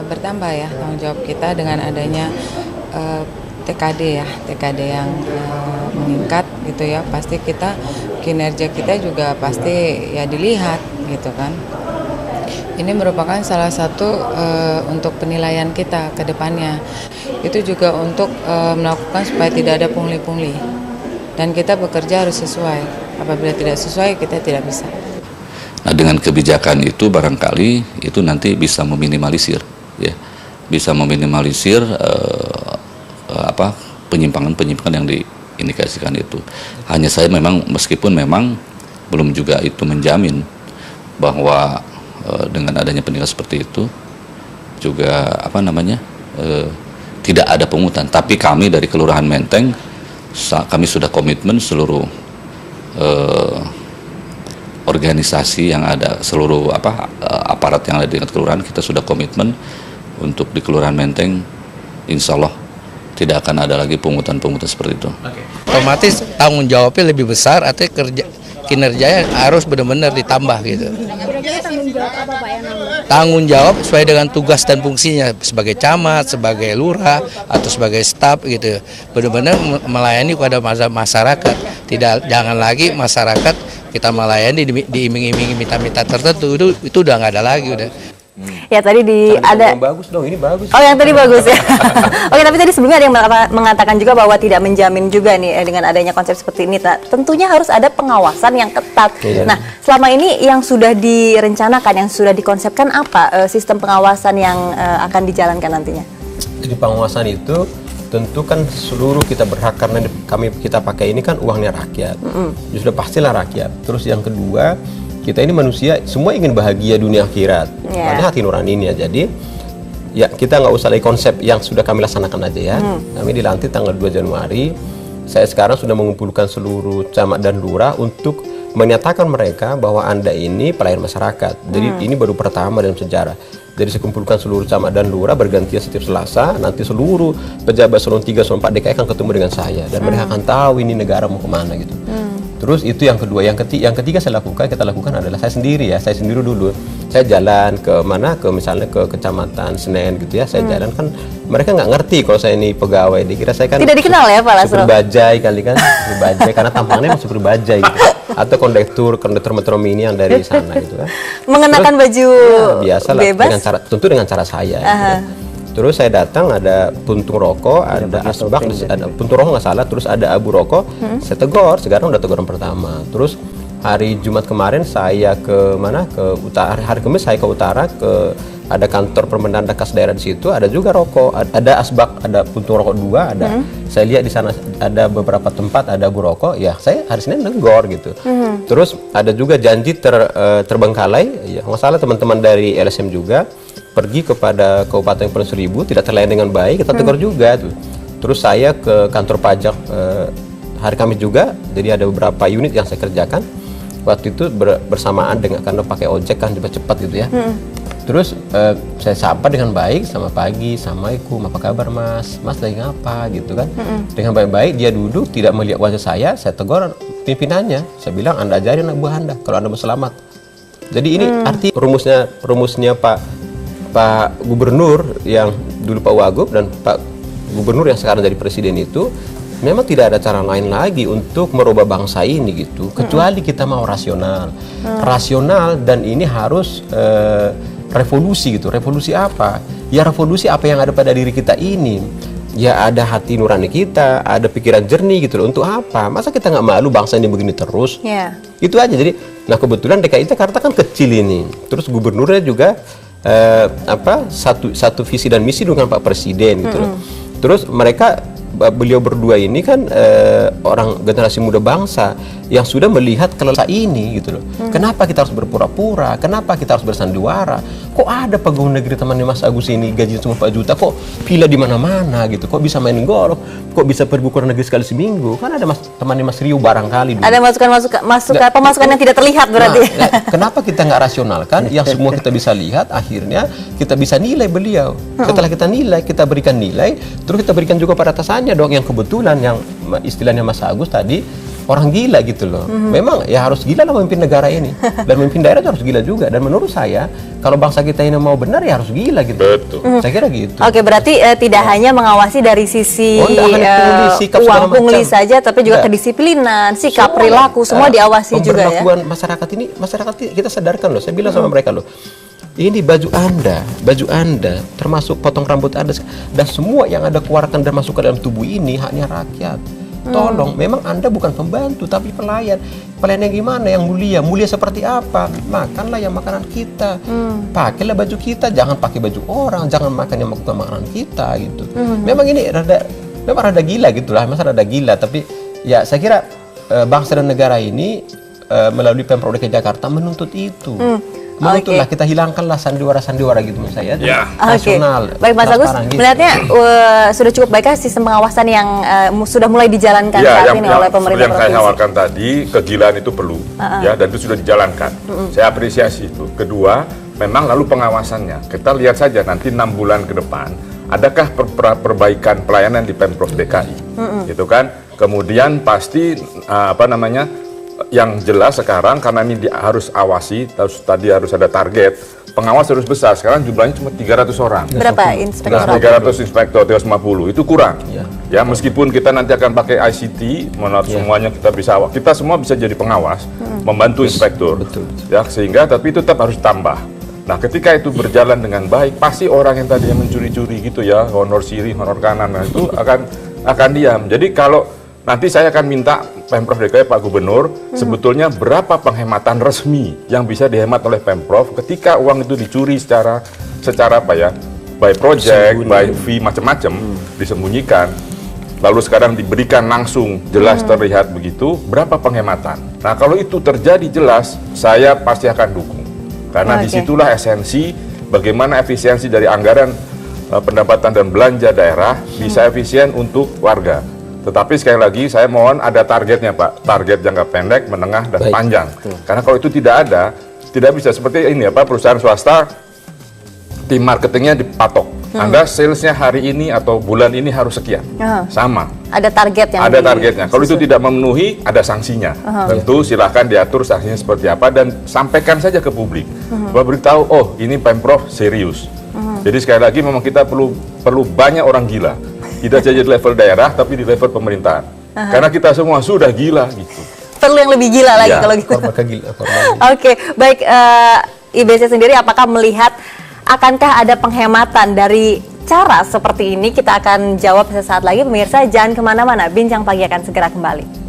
bertambah ya tanggung jawab kita dengan adanya TKD yang meningkat gitu ya. Pasti kinerja kita juga pasti ya dilihat gitu kan. Ini merupakan salah satu untuk penilaian kita ke depannya. Itu juga untuk melakukan supaya tidak ada pungli-pungli. Dan kita bekerja harus sesuai. Apabila tidak sesuai, kita tidak bisa. Nah, dengan kebijakan itu barangkali itu nanti bisa meminimalisir, ya, bisa meminimalisir penyimpangan yang diindikasikan itu. Hanya saya meskipun memang belum juga itu menjamin bahwa dengan adanya peningkatan seperti itu juga tidak ada pungutan. Tapi kami dari Kelurahan Menteng kami sudah komitmen seluruh organisasi yang ada, seluruh aparat yang ada di kelurahan, kita sudah komitmen untuk di Kelurahan Menteng insya Allah tidak akan ada lagi pungutan-pungutan seperti itu. Otomatis tanggung jawabnya lebih besar atau kinerjanya harus benar-benar ditambah gitu. Tanggung jawab apa Pak yang nambah? Tanggung jawab sesuai dengan tugas dan fungsinya sebagai camat, sebagai lurah atau sebagai staf gitu. Benar-benar melayani kepada masyarakat. Jangan lagi masyarakat kita melayani diiming-imingi minta-minta tertentu, itu udah nggak ada lagi udah. Ya tadi ada yang bagus dong, ini bagus. Oh yang tadi bagus ya. Oke, tapi tadi sebelumnya ada yang mengatakan juga bahwa tidak menjamin juga nih dengan adanya konsep seperti ini. Tentunya harus ada pengawasan yang ketat. Iya. Nah, selama ini yang sudah direncanakan, yang sudah dikonsepkan apa sistem pengawasan yang akan dijalankan nantinya? Jadi pengawasan itu tentu kan seluruh kita berhak karena kita pakai ini kan uangnya rakyat. Ya sudah pastilah rakyat. Terus yang kedua, kita ini manusia, semua ingin bahagia dunia akhirat. Makanya hati nurani ini ya. Jadi ya kita nggak usah lagi konsep yang sudah kami laksanakan aja ya. Kami dilantik tanggal 2 Januari. Saya sekarang sudah mengumpulkan seluruh camat dan lurah untuk menyatakan mereka bahwa Anda ini pelayan masyarakat. Jadi ini baru pertama dalam sejarah. Jadi saya kumpulkan seluruh camat dan lurah bergantian setiap Selasa. Nanti seluruh pejabat eselon 3, eselon 4 DKI akan ketemu dengan saya. Dan mereka akan tahu ini negara mau kemana gitu. Terus itu yang kedua, yang ketiga kita lakukan adalah saya sendiri dulu. Saya jalan ke mana, misalnya ke kecamatan Senen gitu ya. Saya jalan kan mereka nggak ngerti kalau saya ini pegawai. Dikira saya kan tidak dikenal ya Pak Lasro. Supir bajai kali kan, supir bajai karena tampangnya masih supir bajai gitu. Atau kondektur metro mini yang dari sana gitu kan. Mengenakan baju biasa bebas tentu dengan cara saya. Gitu. Terus saya datang ada puntung rokok, ada asbak, ada puntung rokok nggak salah, terus ada abu rokok. Saya tegur, sekarang udah teguran pertama. Terus hari Jumat kemarin saya ke mana? Ke utara. Hari Kamis saya ke utara ada kantor Permendan Kas daerah di situ, ada juga rokok, ada asbak, ada puntung rokok 2, ada. Saya lihat di sana ada beberapa tempat ada abu rokok, ya saya hari Senin negor gitu. Terus ada juga janji terbengkalai, ya nggak salah teman-teman dari LSM juga pergi kepada Kabupaten Kepulauan Seribu tidak terlayani dengan baik, kita tegur juga tuh. Terus saya ke kantor pajak hari Kamis juga, jadi ada beberapa unit yang saya kerjakan waktu itu bersamaan dengan karena pakai ojek kan cepat gitu ya. Terus saya sapa dengan baik, sama pagi, assalamualaikum, apa kabar mas lagi ngapa gitu kan. Dengan baik-baik dia duduk tidak melihat wajah saya tegur pimpinannya, saya bilang Anda ajarin anak buah Anda kalau Anda mau selamat. Jadi ini arti rumusnya Pak Gubernur yang dulu Pak Wagub dan Pak Gubernur yang sekarang jadi presiden itu memang tidak ada cara lain lagi untuk merubah bangsa ini gitu kecuali kita mau rasional dan ini harus revolusi gitu. Revolusi apa? Ya revolusi apa yang ada pada diri kita ini. Ya ada hati nurani kita, ada pikiran jernih gitu loh. Untuk apa? Masa kita nggak malu bangsa ini begini terus? Itu aja. Jadi, nah kebetulan DKI Jakarta kan kecil ini. Terus gubernurnya juga satu visi dan misi dengan Pak Presiden gitu loh. Terus beliau berdua ini kan orang generasi muda bangsa yang sudah melihat kelelahan ini gitu loh. Kenapa kita harus berpura-pura? Kenapa kita harus bersandiwara? Kok ada pegawai negeri temannya Mas Agus ini gajinya cuma 4 juta? Kok villa di mana-mana gitu? Kok bisa main golf? Kok bisa pergi ke luar negeri sekali seminggu? Kan ada temannya Mas Rio barangkali dulu. Ada pemasukan yang tidak terlihat berarti. Kenapa kita nggak rasionalkan? Yang semua kita bisa lihat, akhirnya kita bisa nilai beliau. Setelah kita nilai, kita berikan nilai, terus kita berikan juga pada atasannya dong. Yang kebetulan yang istilahnya Mas Agus tadi orang gila gitu loh. Memang ya harus gila lah memimpin negara ini. Dan memimpin daerah itu harus gila juga. Dan menurut saya, kalau bangsa kita ini mau benar ya harus gila gitu. Betul. Saya kira gitu. Oke, berarti tidak hanya mengawasi dari sisi sikap uang segala pungli macam. saja, tapi juga Enggak. kedisiplinan, sikap, Semua, perilaku, semua diawasi juga ya. Pemberlakuan masyarakat ini, kita sadarkan loh. Saya bilang sama mereka loh, ini baju Anda, termasuk potong rambut Anda, dan semua yang Anda keluarkan dan masuk ke dalam tubuh ini haknya rakyat. Tolong, memang Anda bukan pembantu tapi pelayan. Pelayan yang gimana? Yang mulia. Mulia seperti apa? Makanlah yang makanan kita. Pakailah baju kita, jangan pakai baju orang, jangan makan yang makanan kita gitu. Memang ini rada gila gitulah, masa rada gila, tapi ya saya kira bangsa dan negara ini melalui Pemprov DKI Jakarta menuntut itu. Menuntutlah, kita hilangkanlah sandiwara-sandiwara gitu menurut saya. Nasional. Baik Mas Agus, transparan gitu. melihatnya sudah cukup baikkah sistem pengawasan yang sudah mulai dijalankan saat ini oleh pemerintah yang provinsi? saya khawatirkan tadi, kegilaan itu perlu, ya, dan itu sudah dijalankan. Saya apresiasi itu. Kedua, memang lalu pengawasannya. Kita lihat saja nanti 6 bulan ke depan, adakah perbaikan pelayanan di Pemprov DKI, gitu kan? Kemudian pasti yang jelas sekarang karena ini harus awasi, tadi harus ada target, pengawas harus besar. Sekarang jumlahnya cuma 300 orang. Berapa inspektor? 300 inspektor, 350 itu kurang. Ya, meskipun kita nanti akan pakai ICT, semuanya kita bisa kita semua bisa jadi pengawas, membantu inspektur. Ya, sehingga tapi itu tetap harus tambah. Nah, ketika itu berjalan dengan baik, pasti orang yang tadi mencuri-curi gitu ya, honor kiri, honor kanan, nah itu akan diam. Jadi kalau nanti saya akan minta Pemprov DKI Pak Gubernur sebetulnya berapa penghematan resmi yang bisa dihemat oleh Pemprov ketika uang itu dicuri secara apa ya, by project, by fee, macam-macam, disembunyikan. Lalu sekarang diberikan langsung jelas terlihat begitu, berapa penghematan. Nah, kalau itu terjadi jelas, saya pasti akan dukung. Karena disitulah esensi bagaimana efisiensi dari anggaran pendapatan dan belanja daerah bisa efisien untuk warga. Tetapi sekali lagi saya mohon ada targetnya Pak, target jangka pendek, menengah, dan panjang. Karena kalau itu tidak ada, tidak bisa seperti ini ya Pak, perusahaan swasta, tim marketingnya dipatok. Anda salesnya hari ini atau bulan ini harus sekian, sama. Ada target yang ada targetnya. Kalau itu tidak memenuhi, ada sanksinya. Tentu silahkan diatur sanksinya seperti apa dan sampaikan saja ke publik. Beritahu, oh ini Pemprov serius. Jadi sekali lagi memang kita perlu banyak orang gila. Tidak saja di level daerah, tapi di level pemerintahan. Karena kita semua sudah gila gitu. Perlu yang lebih gila lagi kalau gitu. Oke, baik. IBC sendiri apakah melihat akankah ada penghematan dari cara seperti ini? Kita akan jawab sesaat lagi. Pemirsa jangan kemana-mana, Bincang Pagi akan segera kembali.